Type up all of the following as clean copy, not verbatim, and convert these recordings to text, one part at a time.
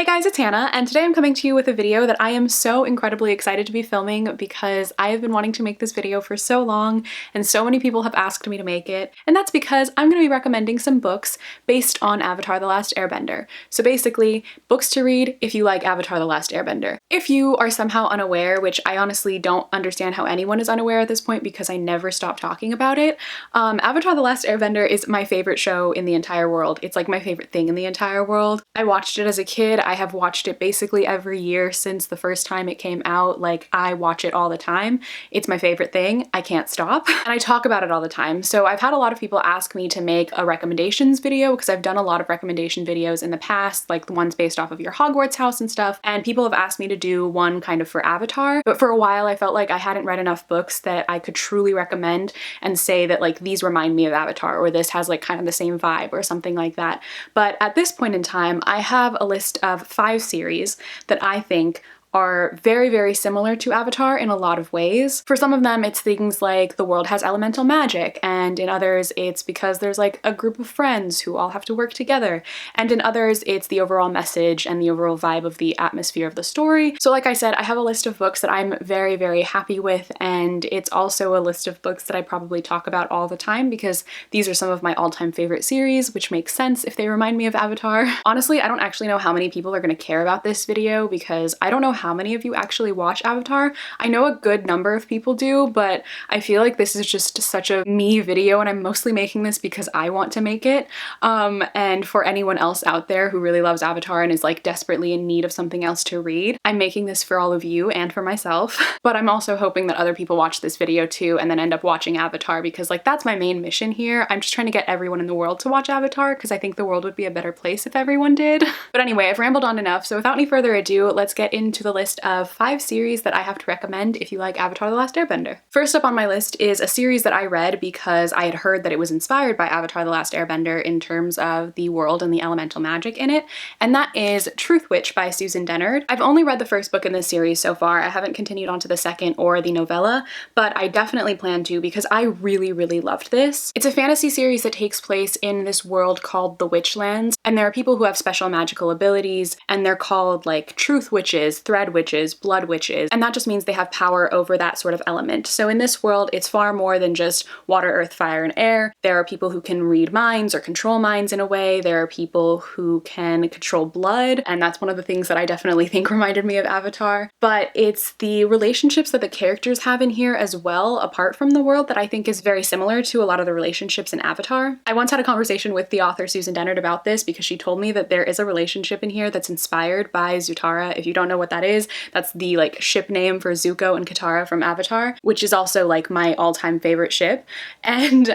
Hey guys, it's Hannah, and today I'm coming to you with a video that I am so incredibly excited to be filming because I have been wanting to make this video for so long and so many people have asked me to make it, and that's because I'm going to be recommending some books based on Avatar: The Last Airbender. So basically, books to read if you like Avatar: The Last Airbender. If you are somehow unaware, which I honestly don't understand how anyone is unaware at this point because I never stop talking about it, Avatar: The Last Airbender is my favorite show in the entire world. It's like my favorite thing in the entire world. I watched it as a kid. I have watched it basically every year since the first time it came out. Like, I watch it all the time. It's my favorite thing. I can't stop. And I talk about it all the time. So I've had a lot of people ask me to make a recommendations video because I've done a lot of recommendation videos in the past, like the ones based off of your Hogwarts house and stuff. And people have asked me to do one kind of for Avatar. But for a while I felt like I hadn't read enough books that I could truly recommend and say that like these remind me of Avatar, or this has like kind of the same vibe or something like that. But at this point in time, I have a list of 5 series that I think are very, very similar to Avatar in a lot of ways. For some of them, it's things like the world has elemental magic, and in others, it's because there's like a group of friends who all have to work together, and in others, it's the overall message and the overall vibe of the atmosphere of the story. So like I said, I have a list of books that I'm very, very happy with, and it's also a list of books that I probably talk about all the time because these are some of my all-time favorite series, which makes sense if they remind me of Avatar. Honestly, I don't actually know how many people are going to care about this video because I don't know how many of you actually watch Avatar. I know a good number of people do, but I feel like this is just such a me video and I'm mostly making this because I want to make it. And for anyone else out there who really loves Avatar and is like desperately in need of something else to read, I'm making this for all of you and for myself. But I'm also hoping that other people watch this video too and then end up watching Avatar because like that's my main mission here. I'm just trying to get everyone in the world to watch Avatar because I think the world would be a better place if everyone did. But anyway, I've rambled on enough, so without any further ado, let's get into the list of 5 series that I have to recommend if you like Avatar: The Last Airbender. First up on my list is a series that I read because I had heard that it was inspired by Avatar: The Last Airbender in terms of the world and the elemental magic in it, and that is Truthwitch by Susan Dennard. I've only read the first book in this series so far. I haven't continued on to the second or the novella, but I definitely plan to because I really, really loved this. It's a fantasy series that takes place in this world called the Witchlands, and there are people who have special magical abilities, and they're called like truth witches, thread witches, blood witches, and that just means they have power over that sort of element. So in this world, it's far more than just water, earth, fire, and air. There are people who can read minds or control minds in a way. There are people who can control blood, and that's one of the things that I definitely think reminded me of Avatar. But it's the relationships that the characters have in here as well, apart from the world, that I think is very similar to a lot of the relationships in Avatar. I once had a conversation with the author Susan Dennard about this because she told me that there is a relationship in here that's inspired by Zutara. If you don't know what that is, that's the like ship name for Zuko and Katara from Avatar, which is also like my all-time favorite ship. And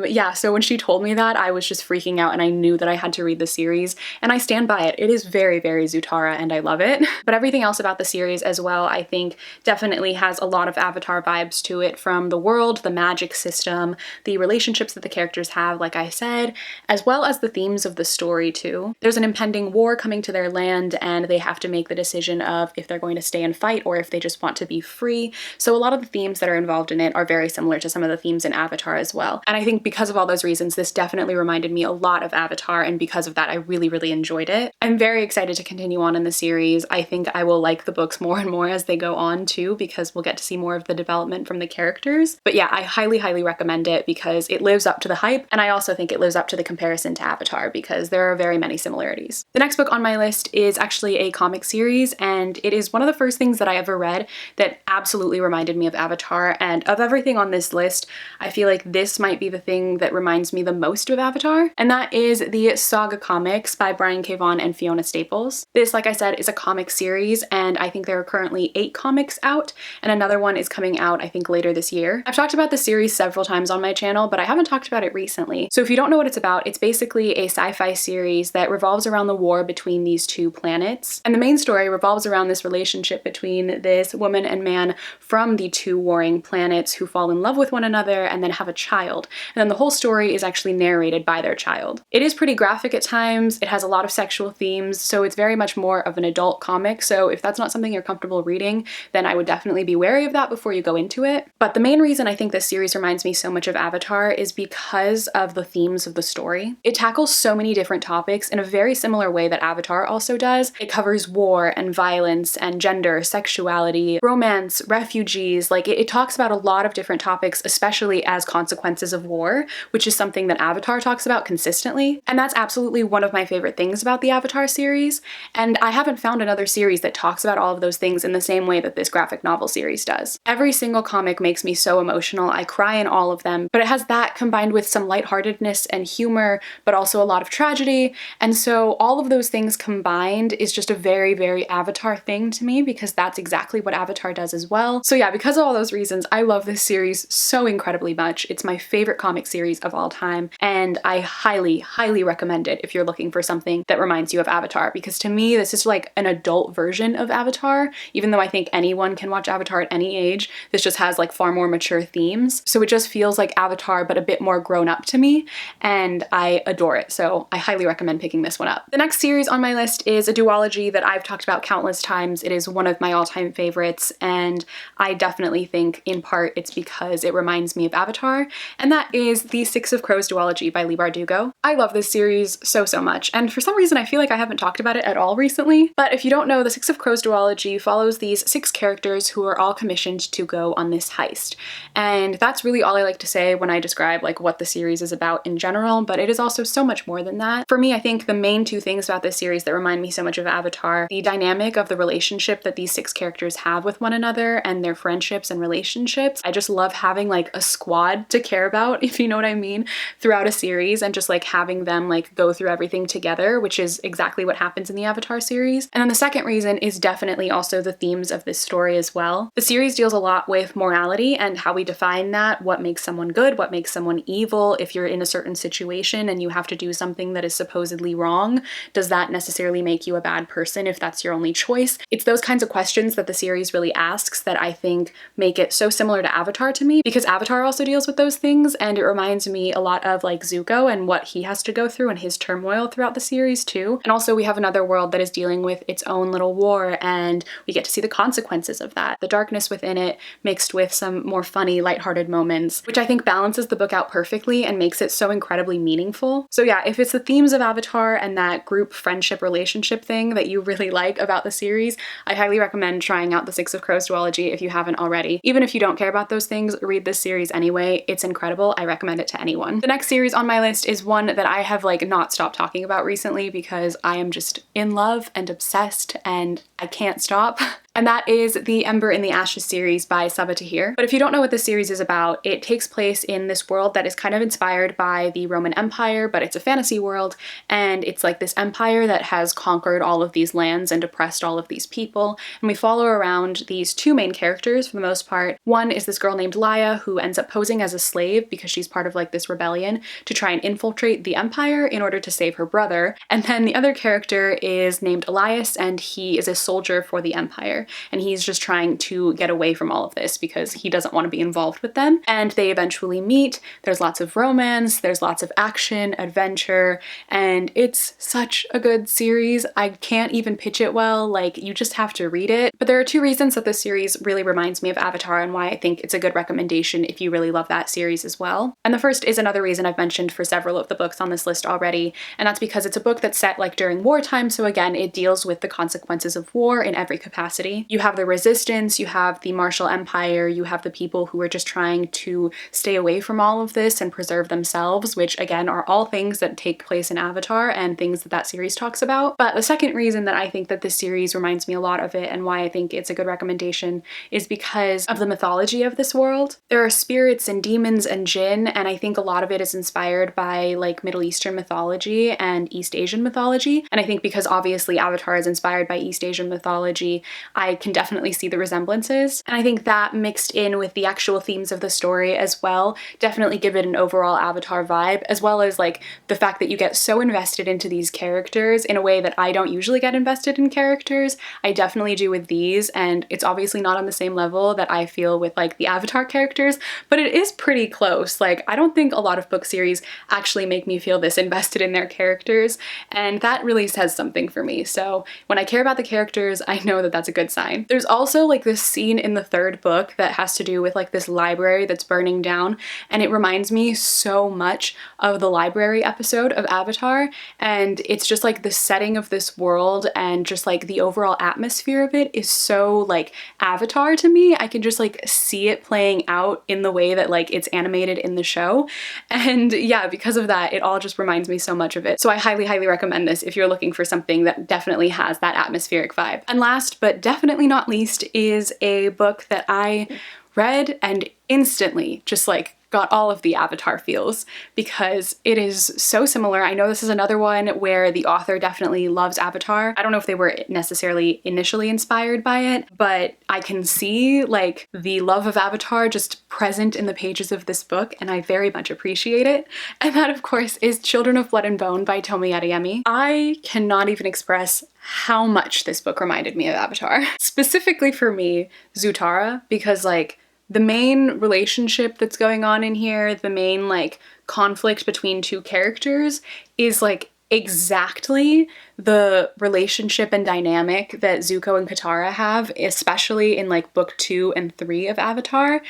yeah, so when she told me that, I was just freaking out and I knew that I had to read the series, and I stand by it. It is very, very Zutara and I love it. But everything else about the series as well, I think definitely has a lot of Avatar vibes to it, from the world, the magic system, the relationships that the characters have, like I said, as well as the themes of the story too. There's an impending war coming to their land and they have to make the decision of if they're going to stay and fight or if they just want to be free. So a lot of the themes that are involved in it are very similar to some of the themes in Avatar as well. And I think because of all those reasons, this definitely reminded me a lot of Avatar, and because of that, I really, really enjoyed it. I'm very excited to continue on in the series. I think I will like the books more and more as they go on too, because we'll get to see more of the development from the characters. But yeah, I highly, highly recommend it because it lives up to the hype, and I also think it lives up to the comparison to Avatar because there are very many similarities. The next book on my list is actually a comic series, and it is one of the first things that I ever read that absolutely reminded me of Avatar, and of everything on this list, I feel like this might be the thing that reminds me the most of Avatar, and that is the Saga Comics by Brian K. Vaughan and Fiona Staples. This, like I said, is a comic series, and I think there are currently 8 comics out, and another one is coming out, I think, later this year. I've talked about this series several times on my channel, but I haven't talked about it recently. So if you don't know what it's about, it's basically a sci-fi series that revolves around the war between these 2 planets, and the main story revolves around this this relationship between this woman and man from the two warring planets who fall in love with one another and then have a child. And then the whole story is actually narrated by their child. It is pretty graphic at times. It has a lot of sexual themes, so it's very much more of an adult comic. So if that's not something you're comfortable reading, then I would definitely be wary of that before you go into it. But the main reason I think this series reminds me so much of Avatar is because of the themes of the story. It tackles so many different topics in a very similar way that Avatar also does. It covers war and violence and gender, sexuality, romance, refugees. Like it talks about a lot of different topics, especially as consequences of war, which is something that Avatar talks about consistently. And that's absolutely one of my favorite things about the Avatar series. And I haven't found another series that talks about all of those things in the same way that this graphic novel series does. Every single comic makes me so emotional. I cry in all of them, but it has that combined with some lightheartedness and humor, but also a lot of tragedy. And so all of those things combined is just a very, very Avatar thing to me, because that's exactly what Avatar does as well. So yeah, because of all those reasons, I love this series so incredibly much. It's my favorite comic series of all time, and I highly, highly recommend it if you're looking for something that reminds you of Avatar, because to me, this is like an adult version of Avatar, even though I think anyone can watch Avatar at any age. This just has like far more mature themes. So it just feels like Avatar, but a bit more grown up to me, and I adore it. So I highly recommend picking this one up. The next series on my list is a duology that I've talked about countless times. It is one of my all-time favorites, and I definitely think in part it's because it reminds me of Avatar, and that is the Six of Crows duology by Leigh Bardugo. I love this series so, so much, and for some reason I feel like I haven't talked about it at all recently, but if you don't know, the Six of Crows duology follows these 6 characters who are all commissioned to go on this heist, and that's really all I like to say when I describe like what the series is about in general, but it is also so much more than that. For me, I think the main 2 things about this series that remind me so much of Avatar, the dynamic of the relationship that these 6 characters have with one another and their friendships and relationships. I just love having like a squad to care about, if you know what I mean, throughout a series, and just like having them like go through everything together, which is exactly what happens in the Avatar series. And then the second reason is definitely also the themes of this story as well. The series deals a lot with morality and how we define that, what makes someone good, what makes someone evil. If you're in a certain situation and you have to do something that is supposedly wrong, does that necessarily make you a bad person if that's your only choice? It's those kinds of questions that the series really asks that I think make it so similar to Avatar to me, because Avatar also deals with those things, and it reminds me a lot of like Zuko and what he has to go through and his turmoil throughout the series too. And also we have another world that is dealing with its own little war, and we get to see the consequences of that, the darkness within it mixed with some more funny, lighthearted moments, which I think balances the book out perfectly and makes it so incredibly meaningful. So yeah, if it's the themes of Avatar and that group friendship relationship thing that you really like about the series, I highly recommend trying out the Six of Crows duology if you haven't already. Even if you don't care about those things, read this series anyway. It's incredible. I recommend it to anyone. The next series on my list is one that I have like not stopped talking about recently because I am just in love and obsessed and I can't stop. And that is the Ember in the Ashes series by Saga Comics. But if you don't know what this series is about, it takes place in this world that is kind of inspired by the Roman Empire, but it's a fantasy world, and it's like this empire that has conquered all of these lands and oppressed all of these people, and we follow around these 2 main characters for the most part. One is this girl named Laia, who ends up posing as a slave because she's part of like this rebellion to try and infiltrate the empire in order to save her brother, and then the other character is named Elias, and he is a soldier for the empire. And he's just trying to get away from all of this because he doesn't want to be involved with them. And they eventually meet. There's lots of romance, there's lots of action, adventure, and it's such a good series. I can't even pitch it well, like you just have to read it. But there are 2 reasons that this series really reminds me of Avatar and why I think it's a good recommendation if you really love that series as well. And the first is another reason I've mentioned for several of the books on this list already, and that's because it's a book that's set like during wartime, so again, it deals with the consequences of war in every capacity. You have the resistance, you have the Martial Empire, you have the people who are just trying to stay away from all of this and preserve themselves, which again are all things that take place in Avatar and things that that series talks about. But the second reason that I think that this series reminds me a lot of it and why I think it's a good recommendation is because of the mythology of this world. There are spirits and demons and jinn, and I think a lot of it is inspired by like Middle Eastern mythology and East Asian mythology. And I think because obviously Avatar is inspired by East Asian mythology, I can definitely see the resemblances. And I think that mixed in with the actual themes of the story as well definitely give it an overall Avatar vibe, as well as like the fact that you get so invested into these characters in a way that I don't usually get invested in characters. I definitely do with these, and it's obviously not on the same level that I feel with like the Avatar characters, but it is pretty close. Like, I don't think a lot of book series actually make me feel this invested in their characters, and that really says something for me. So when I care about the characters, I know that that's a good sign. There's also like this scene in the third book that has to do with like this library that's burning down, and it reminds me so much of the library episode of Avatar, and it's just like the setting of this world and just like the overall atmosphere of it is so like Avatar to me. I can just like see it playing out in the way that like it's animated in the show, and yeah, because of that, it all just reminds me so much of it. So I highly recommend this if you're looking for something that definitely has that atmospheric vibe. And last but definitely not least is a book that I read and instantly just like got all of the Avatar feels, because it is so similar. I know this is another one where the author definitely loves Avatar. I don't know if they were necessarily initially inspired by it, but I can see like the love of Avatar just present in the pages of this book, and I very much appreciate it. And that, of course, is Children of Blood and Bone by Tomi Adeyemi. I cannot even express how much this book reminded me of Avatar. Specifically for me, Zutara, because like the main relationship that's going on in here, the main like conflict between two characters is like exactly the relationship and dynamic that Zuko and Katara have, especially in like book 2 and 3 of Avatar.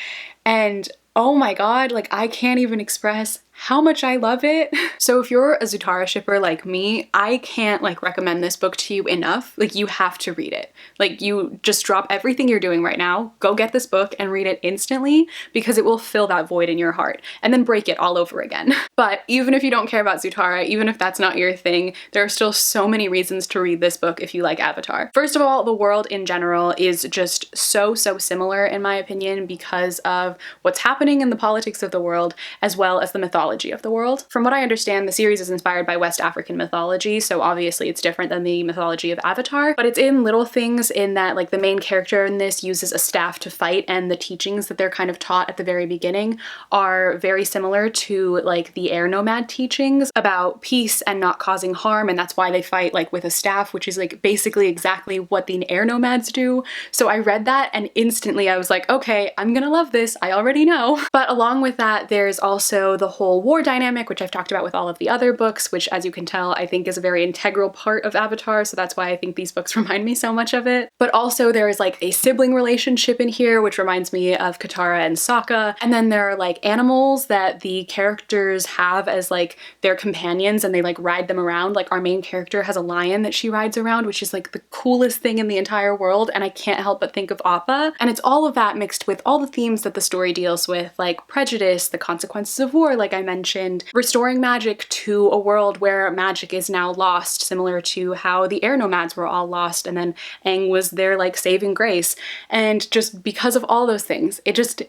And oh my god, like I can't even express how much I love it. So if you're a Zutara shipper like me, I can't like recommend this book to you enough. Like, you have to read it. Like, you just drop everything you're doing right now, go get this book and read it instantly, because it will fill that void in your heart and then break it all over again. But even if you don't care about Zutara, even if that's not your thing, there are still so many reasons to read this book if you like Avatar. First of all, the world in general is just so similar in my opinion, because of what's happening in the politics of the world as well as the mythology of the world. From what I understand, the series is inspired by West African mythology, so obviously it's different than the mythology of Avatar, but it's in little things in that like the main character in this uses a staff to fight, and the teachings that they're kind of taught at the very beginning are very similar to like the air nomad teachings about peace and not causing harm, and that's why they fight like with a staff, which is like basically exactly what the air nomads do. So I read that and instantly I was like, okay, I'm gonna love this, I already know. But along with that, there's also the whole war dynamic, which I've talked about with all of the other books, which as you can tell, I think is a very integral part of Avatar, so that's why I think these books remind me so much of it. But also there is like a sibling relationship in here, which reminds me of Katara and Sokka, and then there are like animals that the characters have as like their companions, and they like ride them around. Like, our main character has a lion that she rides around, which is like the coolest thing in the entire world, and I can't help but think of Appa. And it's all of that mixed with all the themes that the story deals with, like prejudice, the consequences of war, like I mentioned, restoring magic to a world where magic is now lost, similar to how the air nomads were all lost and then Aang was their like saving grace. And just because of all those things, it just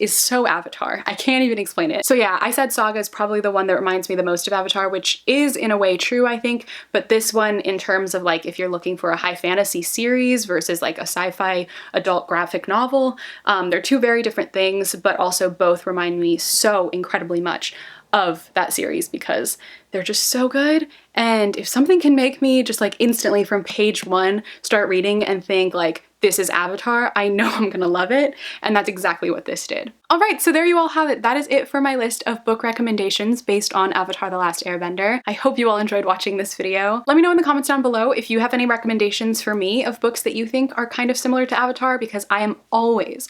is so Avatar. I can't even explain it. So yeah, I said Saga is probably the one that reminds me the most of Avatar, which is in a way true, I think, but this one, in terms of like if you're looking for a high fantasy series versus like a sci-fi adult graphic novel, they're two very different things, but also both remind me so incredibly much of that series because they're just so good. And if something can make me just like instantly from page 1 start reading and think like, this is Avatar, I know I'm gonna love it, and that's exactly what this did. Alright, so there you all have it. That is it for my list of book recommendations based on Avatar: The Last Airbender. I hope you all enjoyed watching this video. Let me know in the comments down below if you have any recommendations for me of books that you think are kind of similar to Avatar, because I am always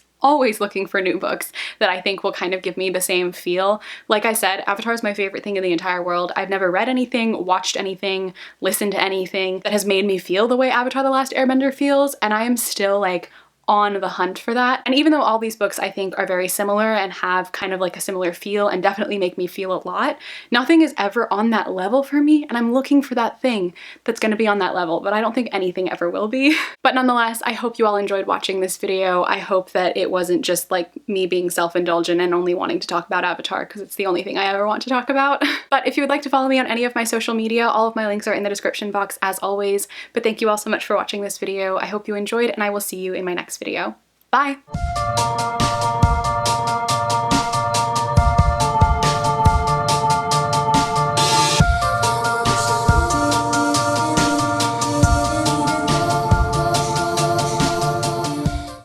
looking for new books that I think will kind of give me the same feel. Like I said, Avatar is my favorite thing in the entire world. I've never read anything, watched anything, listened to anything that has made me feel the way Avatar: The Last Airbender feels, and I am still like on the hunt for that. And even though all these books I think are very similar and have kind of like a similar feel and definitely make me feel a lot, nothing is ever on that level for me, and I'm looking for that thing that's gonna be on that level, but I don't think anything ever will be. But nonetheless, I hope you all enjoyed watching this video. I hope that it wasn't just like me being self-indulgent and only wanting to talk about Avatar because it's the only thing I ever want to talk about. But if you would like to follow me on any of my social media, all of my links are in the description box as always. But thank you all so much for watching this video. I hope you enjoyed, and I will see you in my next video. Bye!